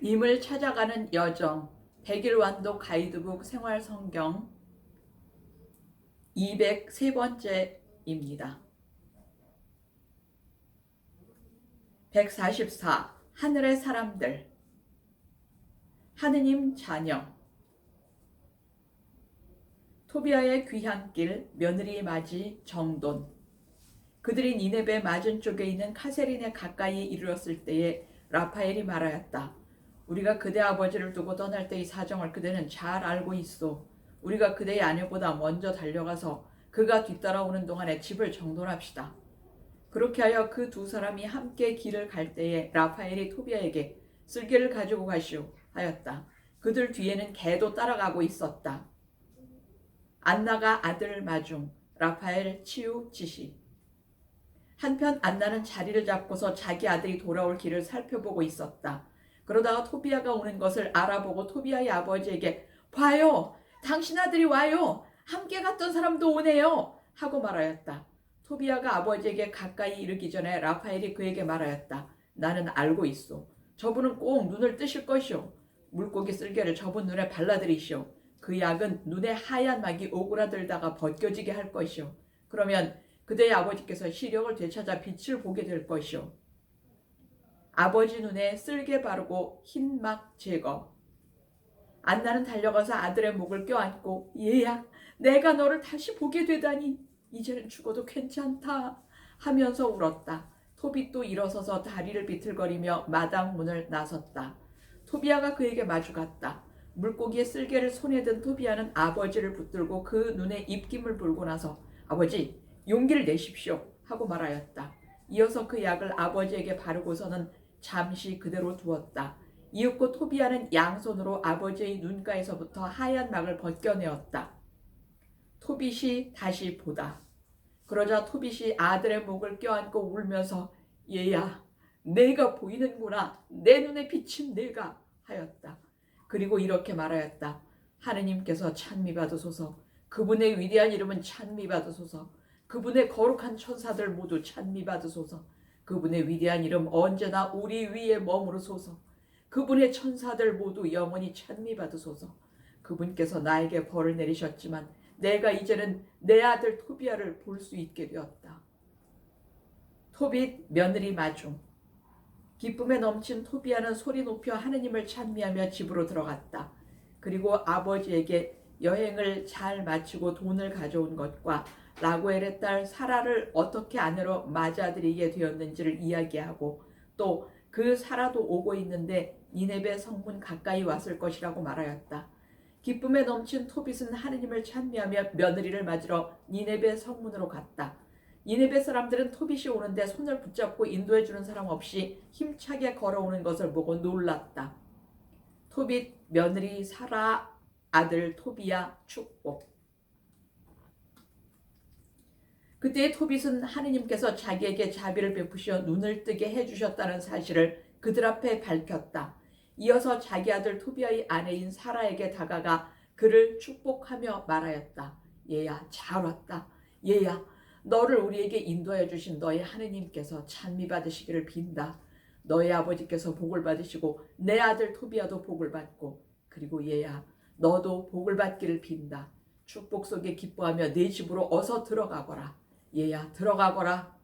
님을 찾아가는 여정 100일 완독 가이드북 생활성경 203번째입니다. 144. 하늘의 사람들. 하느님 자녀. 토비아의 귀향길 며느리 맞이 정돈. 그들이 니네베 맞은쪽에 있는 카세린에 가까이 이르렀을 때에 라파엘이 말하였다. 우리가 그대 아버지를 두고 떠날 때의 사정을 그대는 잘 알고 있소. 우리가 그대의 아내보다 먼저 달려가서 그가 뒤따라오는 동안에 집을 정돈합시다. 그렇게 하여 그 두 사람이 함께 길을 갈 때에 라파엘이 토비아에게 쓸개를 가지고 가시오 하였다. 그들 뒤에는 개도 따라가고 있었다. 안나가 아들 마중, 라파엘 치유 지시. 한편 안나는 자리를 잡고서 자기 아들이 돌아올 길을 살펴보고 있었다. 그러다가 토비아가 오는 것을 알아보고 토비아의 아버지에게 봐요! 당신 아들이 와요! 함께 갔던 사람도 오네요! 하고 말하였다. 토비아가 아버지에게 가까이 이르기 전에 라파엘이 그에게 말하였다. 나는 알고 있소. 저분은 꼭 눈을 뜨실 것이오. 물고기 쓸개를 저분 눈에 발라드리시오. 그 약은 눈에 하얀 막이 오그라들다가 벗겨지게 할 것이오. 그러면 그대의 아버지께서 시력을 되찾아 빛을 보게 될 것이오. 아버지 눈에 쓸개 바르고 흰 막 제거. 안나는 달려가서 아들의 목을 껴안고 얘야, 내가 너를 다시 보게 되다니 이제는 죽어도 괜찮다 하면서 울었다. 토빗도 일어서서 다리를 비틀거리며 마당 문을 나섰다. 토비아가 그에게 마주갔다. 물고기의 쓸개를 손에 든 토비아는 아버지를 붙들고 그 눈에 입김을 불고 나서 아버지, 용기를 내십시오 하고 말하였다. 이어서 그 약을 아버지에게 바르고서는 잠시 그대로 두었다. 이윽고 토비아는 양손으로 아버지의 눈가에서부터 하얀 막을 벗겨내었다. 토빗이 다시 보다. 그러자 토빗이 아들의 목을 껴안고 울면서 얘야, 내가 보이는구나. 내 눈에 비친 내가 하였다. 그리고 이렇게 말하였다. 하느님께서 찬미받으소서. 그분의 위대한 이름은 찬미받으소서. 그분의 거룩한 천사들 모두 찬미받으소서. 그분의 위대한 이름 언제나 우리 위에 머무르소서. 그분의 천사들 모두 영원히 찬미받으소서. 그분께서 나에게 벌을 내리셨지만 내가 이제는 내 아들 토비아를 볼 수 있게 되었다. 토빗 며느리 마중. 기쁨에 넘친 토비아는 소리 높여 하느님을 찬미하며 집으로 들어갔다. 그리고 아버지에게 여행을 잘 마치고 돈을 가져온 것과 라구엘의 딸 사라를 어떻게 아내로 맞아들이게 되었는지를 이야기하고 또 그 사라도 오고 있는데 니네베 성문 가까이 왔을 것이라고 말하였다. 기쁨에 넘친 토빗은 하느님을 찬미하며 며느리를 맞으러 니네베 성문으로 갔다. 니네베 사람들은 토빗이 오는데 손을 붙잡고 인도해주는 사람 없이 힘차게 걸어오는 것을 보고 놀랐다. 토빗 며느리 사라 아들 토비아 축복. 그때 토빗은 하느님께서 자기에게 자비를 베푸시어 눈을 뜨게 해주셨다는 사실을 그들 앞에 밝혔다. 이어서 자기 아들 토비아의 아내인 사라에게 다가가 그를 축복하며 말하였다. 얘야, 잘 왔다. 얘야, 너를 우리에게 인도해 주신 너의 하느님께서 찬미 받으시기를 빈다. 너의 아버지께서 복을 받으시고 내 아들 토비아도 복을 받고 그리고 얘야, 너도 복을 받기를 빈다. 축복 속에 기뻐하며 내 집으로 어서 들어가거라. 얘야, 들어가거라.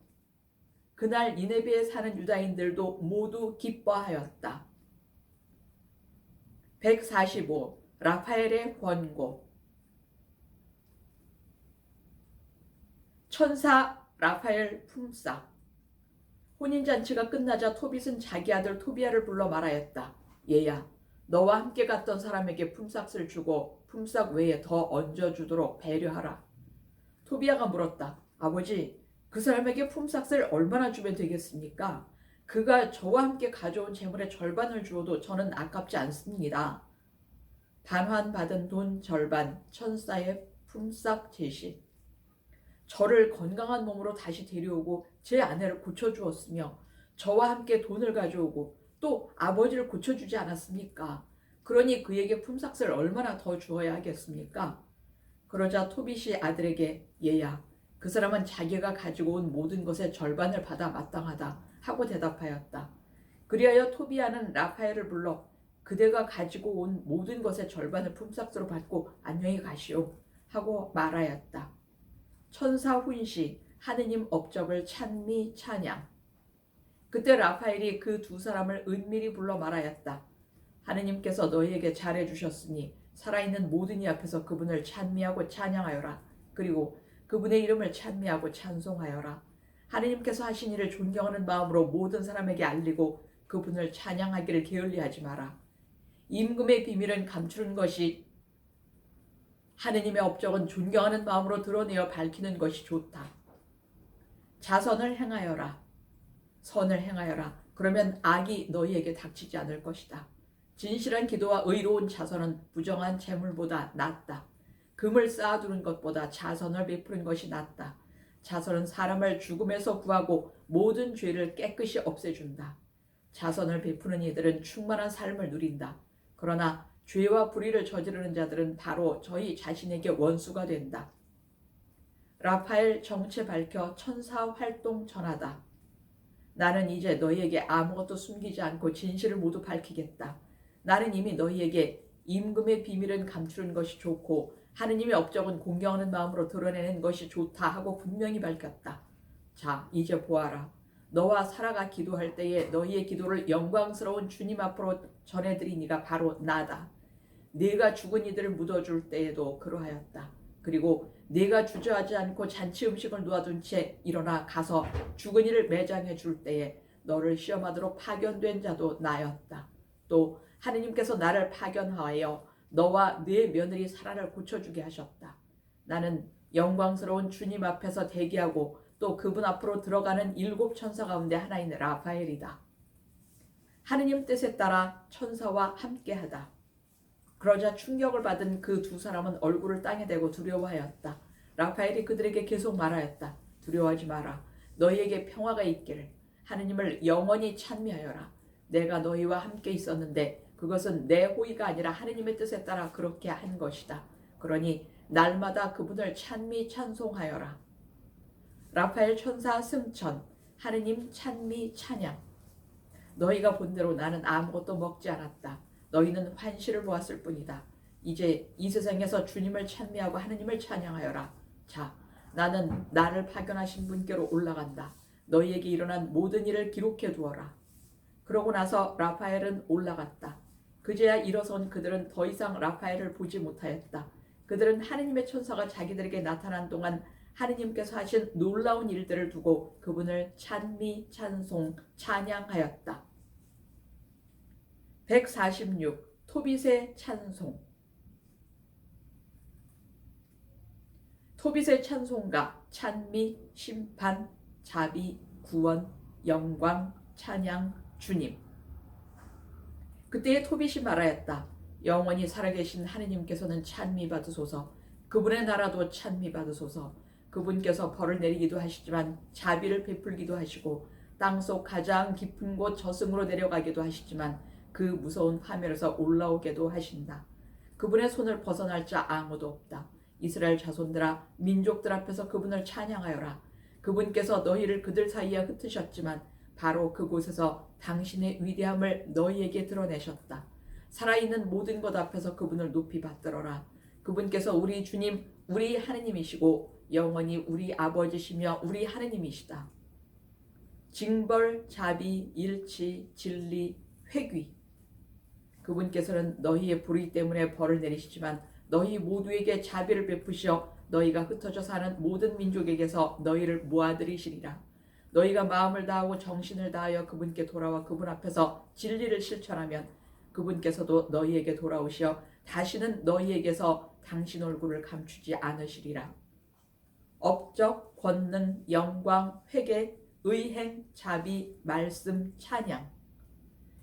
그날 니네베에 사는 유다인들도 모두 기뻐하였다. 145. 라파엘의 권고. 천사 라파엘 품삯. 혼인잔치가 끝나자 토빗은 자기 아들 토비아를 불러 말하였다. 얘야, 너와 함께 갔던 사람에게 품삯을 주고 품삯 외에 더 얹어주도록 배려하라. 토비아가 물었다. 아버지, 그 사람에게 품삯을 얼마나 주면 되겠습니까? 그가 저와 함께 가져온 재물의 절반을 주어도 저는 아깝지 않습니다. 반환받은 돈 절반, 천사의 품삯 제시. 저를 건강한 몸으로 다시 데려오고 제 아내를 고쳐주었으며 저와 함께 돈을 가져오고 또 아버지를 고쳐주지 않았습니까? 그러니 그에게 품삯을 얼마나 더 주어야 하겠습니까? 그러자 토빗이 아들에게 얘야, 그 사람은 자기가 가지고 온 모든 것의 절반을 받아 마땅하다 하고 대답하였다. 그리하여 토비아는 라파엘을 불러 그대가 가지고 온 모든 것의 절반을 품삯으로 받고 안녕히 가시오 하고 말하였다. 천사 훈시 하느님 업적을 찬미 찬양. 그때 라파엘이 그 두 사람을 은밀히 불러 말하였다. 하느님께서 너희에게 잘해주셨으니 살아있는 모든 이 앞에서 그분을 찬미하고 찬양하여라. 그리고 그분의 이름을 찬미하고 찬송하여라. 하느님께서 하신 일을 존경하는 마음으로 모든 사람에게 알리고 그분을 찬양하기를 게을리하지 마라. 임금의 비밀은 감추는 것이 하느님의 업적은 존경하는 마음으로 드러내어 밝히는 것이 좋다. 자선을 행하여라. 선을 행하여라. 그러면 악이 너희에게 닥치지 않을 것이다. 진실한 기도와 의로운 자선은 부정한 재물보다 낫다. 금을 쌓아두는 것보다 자선을 베푸는 것이 낫다. 자선은 사람을 죽음에서 구하고 모든 죄를 깨끗이 없애준다. 자선을 베푸는 이들은 충만한 삶을 누린다. 그러나 죄와 불의를 저지르는 자들은 바로 저희 자신에게 원수가 된다. 라파엘 정체 밝혀 천사 활동 전하다. 나는 이제 너희에게 아무것도 숨기지 않고 진실을 모두 밝히겠다. 나는 이미 너희에게 임금의 비밀은 감추는 것이 좋고 하느님의 업적은 공경하는 마음으로 드러내는 것이 좋다 하고 분명히 밝혔다. 자, 이제 보아라. 너와 사라가 기도할 때에 너희의 기도를 영광스러운 주님 앞으로 전해드리니가 바로 나다. 네가 죽은 이들을 묻어줄 때에도 그러하였다. 그리고 네가 주저하지 않고 잔치 음식을 놓아둔 채 일어나 가서 죽은 이를 매장해 줄 때에 너를 시험하도록 파견된 자도 나였다. 또 하느님께서 나를 파견하여 너와 네 며느리 사라를 고쳐주게 하셨다. 나는 영광스러운 주님 앞에서 대기하고 또 그분 앞으로 들어가는 7 천사 가운데 하나인 라파엘이다. 하느님 뜻에 따라 천사와 함께하다. 그러자 충격을 받은 그 두 사람은 얼굴을 땅에 대고 두려워하였다. 라파엘이 그들에게 계속 말하였다. 두려워하지 마라. 너희에게 평화가 있기를. 하느님을 영원히 찬미하여라. 내가 너희와 함께 있었는데 그것은 내 호의가 아니라 하느님의 뜻에 따라 그렇게 한 것이다. 그러니 날마다 그분을 찬미 찬송하여라. 라파엘 천사 승천, 하느님 찬미 찬양. 너희가 본대로 나는 아무것도 먹지 않았다. 너희는 환시를 보았을 뿐이다. 이제 이 세상에서 주님을 찬미하고 하느님을 찬양하여라. 자, 나는 나를 파견하신 분께로 올라간다. 너희에게 일어난 모든 일을 기록해 두어라. 그러고 나서 라파엘은 올라갔다. 그제야 일어선 그들은 더 이상 라파엘을 보지 못하였다. 그들은 하느님의 천사가 자기들에게 나타난 동안 하느님께서 하신 놀라운 일들을 두고 그분을 찬미, 찬송, 찬양하였다. 146. 토빗의 찬송. 토빗의 찬송가, 찬미, 심판, 자비, 구원, 영광, 찬양, 주님. 그때에 토빗이 말하였다. 영원히 살아계신 하느님께서는 찬미 받으소서. 그분의 나라도 찬미 받으소서. 그분께서 벌을 내리기도 하시지만 자비를 베풀기도 하시고 땅속 가장 깊은 곳 저승으로 내려가기도 하시지만 그 무서운 파멸에서 올라오게도 하신다. 그분의 손을 벗어날 자 아무도 없다. 이스라엘 자손들아, 민족들 앞에서 그분을 찬양하여라. 그분께서 너희를 그들 사이에 흩으셨지만 바로 그곳에서 당신의 위대함을 너희에게 드러내셨다. 살아있는 모든 것 앞에서 그분을 높이 받들어라. 그분께서 우리 주님, 우리 하느님이시고 영원히 우리 아버지시며 우리 하느님이시다. 징벌, 자비, 일치, 진리, 회귀. 그분께서는 너희의 불의 때문에 벌을 내리시지만 너희 모두에게 자비를 베푸시어 너희가 흩어져 사는 모든 민족에게서 너희를 모아들이시리라. 너희가 마음을 다하고 정신을 다하여 그분께 돌아와 그분 앞에서 진리를 실천하면 그분께서도 너희에게 돌아오시어 다시는 너희에게서 당신 얼굴을 감추지 않으시리라. 업적, 권능, 영광, 회개, 의행, 자비, 말씀, 찬양.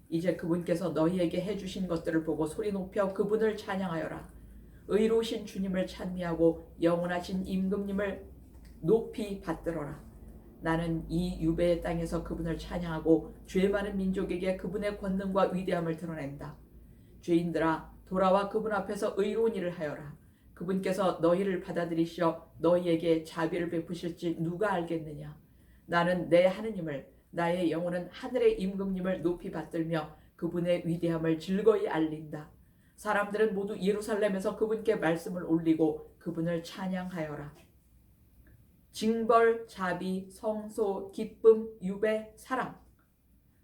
이제 그분께서 너희에게 해주신 것들을 보고 소리 높여 그분을 찬양하여라. 의로우신 주님을 찬미하고 영원하신 임금님을 높이 받들어라. 나는 이 유배의 땅에서 그분을 찬양하고 죄 많은 민족에게 그분의 권능과 위대함을 드러낸다. 죄인들아, 돌아와 그분 앞에서 의로운 일을 하여라. 그분께서 너희를 받아들이시어 너희에게 자비를 베푸실지 누가 알겠느냐. 나는 내 하느님을, 나의 영혼은 하늘의 임금님을 높이 받들며 그분의 위대함을 즐거이 알린다. 사람들은 모두 예루살렘에서 그분께 말씀을 올리고 그분을 찬양하여라. 징벌, 자비, 성소, 기쁨, 유배, 사랑.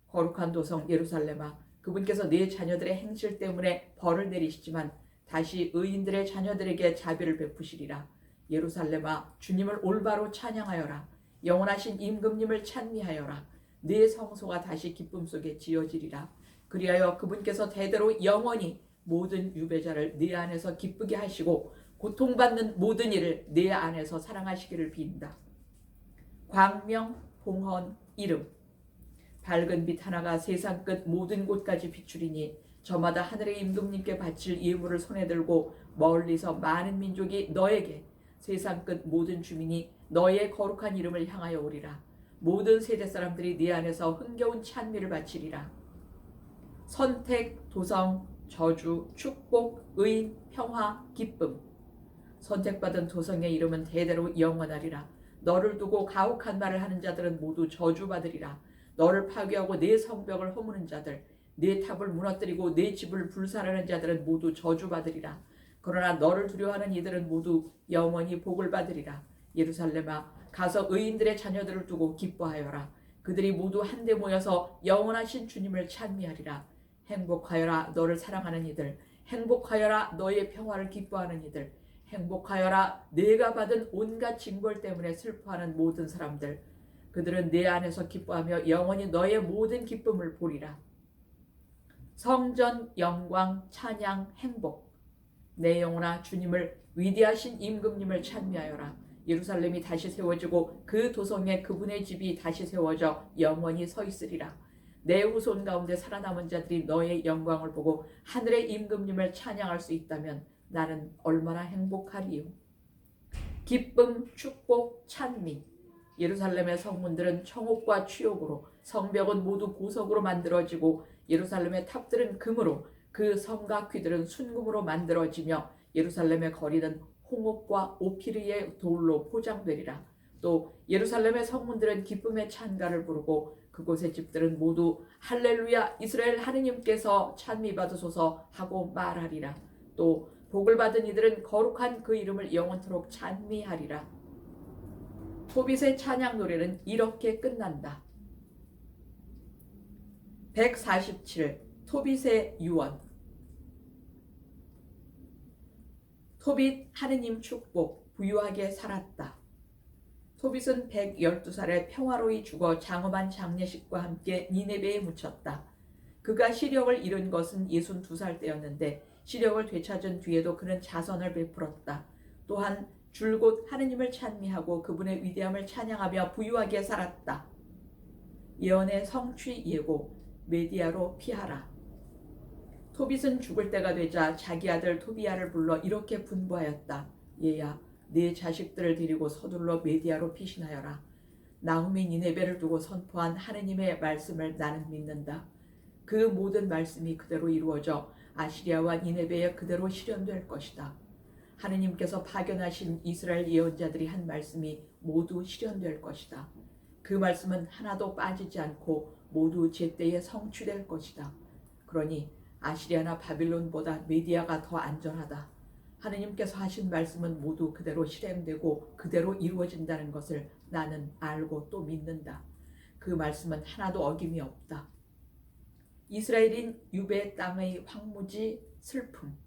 거룩한 도성 예루살렘아, 그분께서 네 자녀들의 행실 때문에 벌을 내리시지만 다시 의인들의 자녀들에게 자비를 베푸시리라. 예루살렘아, 주님을 올바로 찬양하여라. 영원하신 임금님을 찬미하여라. 네 성소가 다시 기쁨 속에 지어지리라. 그리하여 그분께서 대대로 영원히 모든 유배자를 네 안에서 기쁘게 하시고 고통받는 모든 이를 네 안에서 사랑하시기를 빈다. 광명, 봉헌, 이름. 밝은 빛 하나가 세상 끝 모든 곳까지 비추리니 저마다 하늘의 임금님께 바칠 예물을 손에 들고 멀리서 많은 민족이 너에게 세상 끝 모든 주민이 너의 거룩한 이름을 향하여 오리라. 모든 세대 사람들이 네 안에서 흥겨운 찬미를 바치리라. 선택, 도성, 저주, 축복, 의인, 평화, 기쁨. 선택받은 도성의 이름은 대대로 영원하리라. 너를 두고 가혹한 말을 하는 자들은 모두 저주받으리라. 너를 파괴하고 네 성벽을 허무는 자들, 네 탑을 무너뜨리고 네 집을 불살하는 자들은 모두 저주받으리라. 그러나 너를 두려워하는 이들은 모두 영원히 복을 받으리라. 예루살렘아, 가서 의인들의 자녀들을 두고 기뻐하여라. 그들이 모두 한데 모여서 영원하신 주님을 찬미하리라. 행복하여라 너를 사랑하는 이들, 행복하여라 너의 평화를 기뻐하는 이들, 행복하여라 내가 받은 온갖 징벌 때문에 슬퍼하는 모든 사람들. 그들은 내 안에서 기뻐하며 영원히 너의 모든 기쁨을 보리라. 성전, 영광, 찬양, 행복. 내 영혼아, 주님을, 위대하신 임금님을 찬미하여라. 예루살렘이 다시 세워지고 그 도성에 그분의 집이 다시 세워져 영원히 서 있으리라. 내 후손 가운데 살아남은 자들이 너의 영광을 보고 하늘의 임금님을 찬양할 수 있다면 나는 얼마나 행복하리요. 기쁨, 축복, 찬미. 예루살렘의 성문들은 청옥과 취옥으로, 성벽은 모두 보석으로 만들어지고 예루살렘의 탑들은 금으로, 그 성곽귀들은 순금으로 만들어지며 예루살렘의 거리는 홍옥과 오피르의 돌로 포장되리라. 또 예루살렘의 성문들은 기쁨의 찬가를 부르고 그곳의 집들은 모두 할렐루야 이스라엘 하느님께서 찬미받으소서 하고 말하리라. 또 복을 받은 이들은 거룩한 그 이름을 영원토록 찬미하리라. 토빗의 찬양 노래는 이렇게 끝난다. 147. 토빗의 유언. 토빗 하느님 축복, 부유하게 살았다. 토빗은 112살에 평화로이 죽어 장엄한 장례식과 함께 니네베에 묻혔다. 그가 시력을 잃은 것은 62살 때였는데 시력을 되찾은 뒤에도 그는 자선을 베풀었다. 또한 줄곧 하느님을 찬미하고 그분의 위대함을 찬양하며 부유하게 살았다. 예언의 성취 예고, 메디아로 피하라. 토빗은 죽을 때가 되자 자기 아들 토비야를 불러 이렇게 분부하였다. 얘야, 네 자식들을 데리고 서둘러 메디아로 피신하여라. 나훔이 니네베를 두고 선포한 하느님의 말씀을 나는 믿는다. 그 모든 말씀이 그대로 이루어져 아시리아와 니네베에 그대로 실현될 것이다. 하느님께서 파견하신 이스라엘 예언자들이 한 말씀이 모두 실현될 것이다. 그 말씀은 하나도 빠지지 않고 모두 제때에 성취될 것이다. 그러니 아시리아나 바빌론보다 메디아가 더 안전하다. 하느님께서 하신 말씀은 모두 그대로 실행되고 그대로 이루어진다는 것을 나는 알고 또 믿는다. 그 말씀은 하나도 어김이 없다. 이스라엘인 유배 땅의 황무지 슬픔.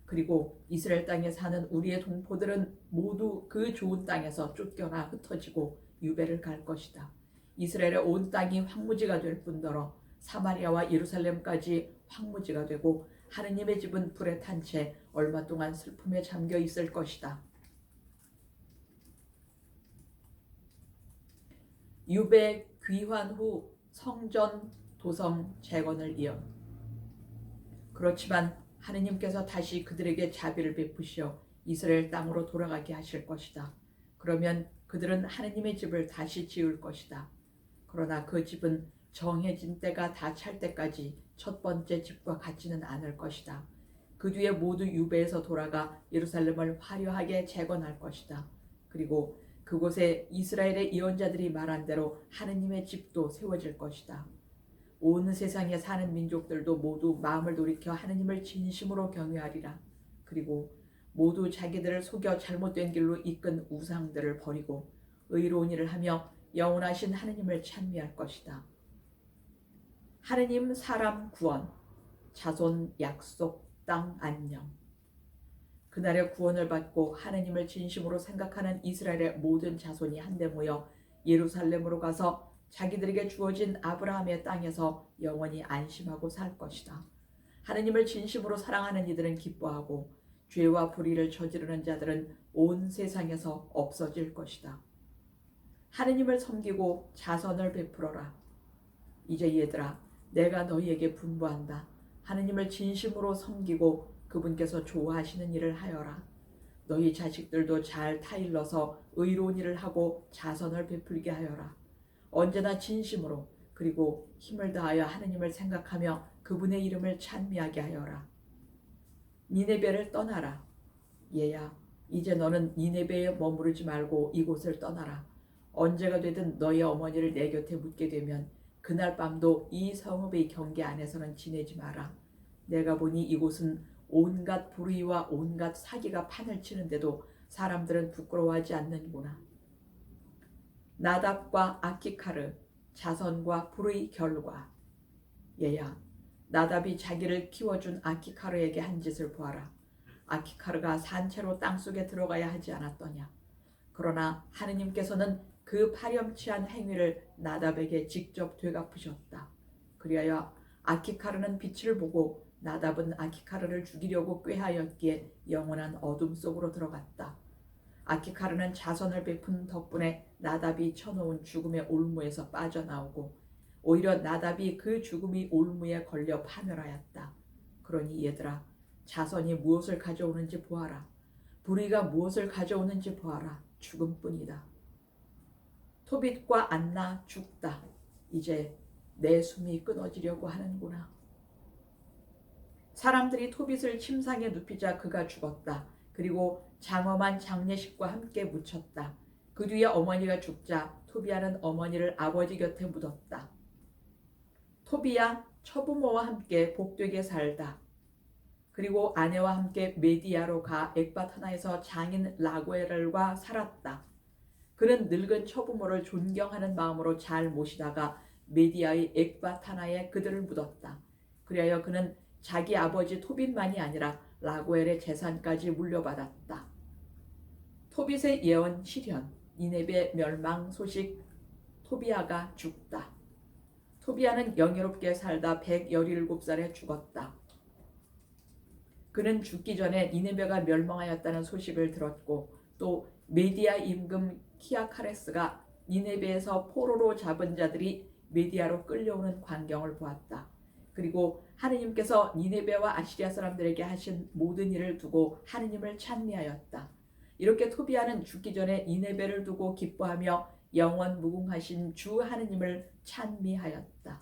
그리고 이스라엘 땅에 사는 우리의 동포들은 모두 그 좋은 땅에서 쫓겨나 흩어지고 유배를 갈 것이다. 이스라엘의 온 땅이 황무지가 될 뿐더러 사마리아와 예루살렘까지 황무지가 되고 하느님의 집은 불에 탄 채 얼마 동안 슬픔에 잠겨 있을 것이다. 유배 귀환 후 성전 도성 재건을 이어. 그렇지만 하느님께서 다시 그들에게 자비를 베푸시어 이스라엘 땅으로 돌아가게 하실 것이다. 그러면 그들은 하느님의 집을 다시 지을 것이다. 그러나 그 집은 정해진 때가 다 찰 때까지 첫 번째 집과 같지는 않을 것이다. 그 뒤에 모두 유배에서 돌아가 예루살렘을 화려하게 재건할 것이다. 그리고 그곳에 이스라엘의 예언자들이 말한 대로 하느님의 집도 세워질 것이다. 온 세상에 사는 민족들도 모두 마음을 돌이켜 하느님을 진심으로 경외하리라. 그리고 모두 자기들을 속여 잘못된 길로 이끈 우상들을 버리고 의로운 일을 하며 영원하신 하느님을 찬미할 것이다. 하느님 사람 구원, 자손 약속, 땅 안녕. 그날의 구원을 받고 하느님을 진심으로 생각하는 이스라엘의 모든 자손이 한데 모여 예루살렘으로 가서 자기들에게 주어진 아브라함의 땅에서 영원히 안심하고 살 것이다. 하느님을 진심으로 사랑하는 이들은 기뻐하고 죄와 불의를 저지르는 자들은 온 세상에서 없어질 것이다. 하느님을 섬기고 자선을 베풀어라. 이제 얘들아, 내가 너희에게 분부한다. 하느님을 진심으로 섬기고 그분께서 좋아하시는 일을 하여라. 너희 자식들도 잘 타일러서 의로운 일을 하고 자선을 베풀게 하여라. 언제나 진심으로 그리고 힘을 다하여 하느님을 생각하며 그분의 이름을 찬미하게 하여라. 니네베를 떠나라. 얘야, 이제 너는 니네베에 머무르지 말고 이곳을 떠나라. 언제가 되든 너희 어머니를 내 곁에 묻게 되면 그날 밤도 이 성읍의 경계 안에서는 지내지 마라. 내가 보니 이곳은 온갖 불의와 온갖 사기가 판을 치는데도 사람들은 부끄러워하지 않는구나. 나답과 아키카르, 자선과 불의 결과. 얘야, 나답이 자기를 키워준 아키카르에게 한 짓을 보아라. 아키카르가 산채로 땅속에 들어가야 하지 않았더냐. 그러나 하느님께서는 그 파렴치한 행위를 나답에게 직접 되갚으셨다. 그리하여 아키카르는 빛을 보고 나답은 아키카르를 죽이려고 꾀하였기에 영원한 어둠 속으로 들어갔다. 아키카르는 자선을 베푼 덕분에 나답이 쳐놓은 죽음의 올무에서 빠져나오고 오히려 나답이 그 죽음의 올무에 걸려 파멸하였다. 그러니 얘들아, 자선이 무엇을 가져오는지 보아라. 불의가 무엇을 가져오는지 보아라. 죽음뿐이다. 토빗과 안나 죽다. 이제 내 숨이 끊어지려고 하는구나. 사람들이 토빗을 침상에 눕히자 그가 죽었다. 그리고 장엄한 장례식과 함께 묻혔다. 그 뒤에 어머니가 죽자 토비아는 어머니를 아버지 곁에 묻었다. 토비아 처부모와 함께 복되게 살다. 그리고 아내와 함께 메디아로 가 엑바타나에서 장인 라구엘과 살았다. 그는 늙은 처부모를 존경하는 마음으로 잘 모시다가 메디아의 엑바타나에 그들을 묻었다. 그리하여 그는 자기 아버지 토빗만이 아니라 라구엘의 재산까지 물려받았다. 토빗의 예언 실현, 니네베 멸망 소식, 토비아가 죽다. 토비아는 영예롭게 살다 117살에 죽었다. 그는 죽기 전에 니네베가 멸망하였다는 소식을 들었고 또 메디아 임금 키아카레스가 니네베에서 포로로 잡은 자들이 메디아로 끌려오는 광경을 보았다. 그리고 하느님께서 니네베와 아시리아 사람들에게 하신 모든 일을 두고 하느님을 찬미하였다. 이렇게 토비아는 죽기 전에 니네베를 두고 기뻐하며 영원 무궁하신 주 하느님을 찬미하였다.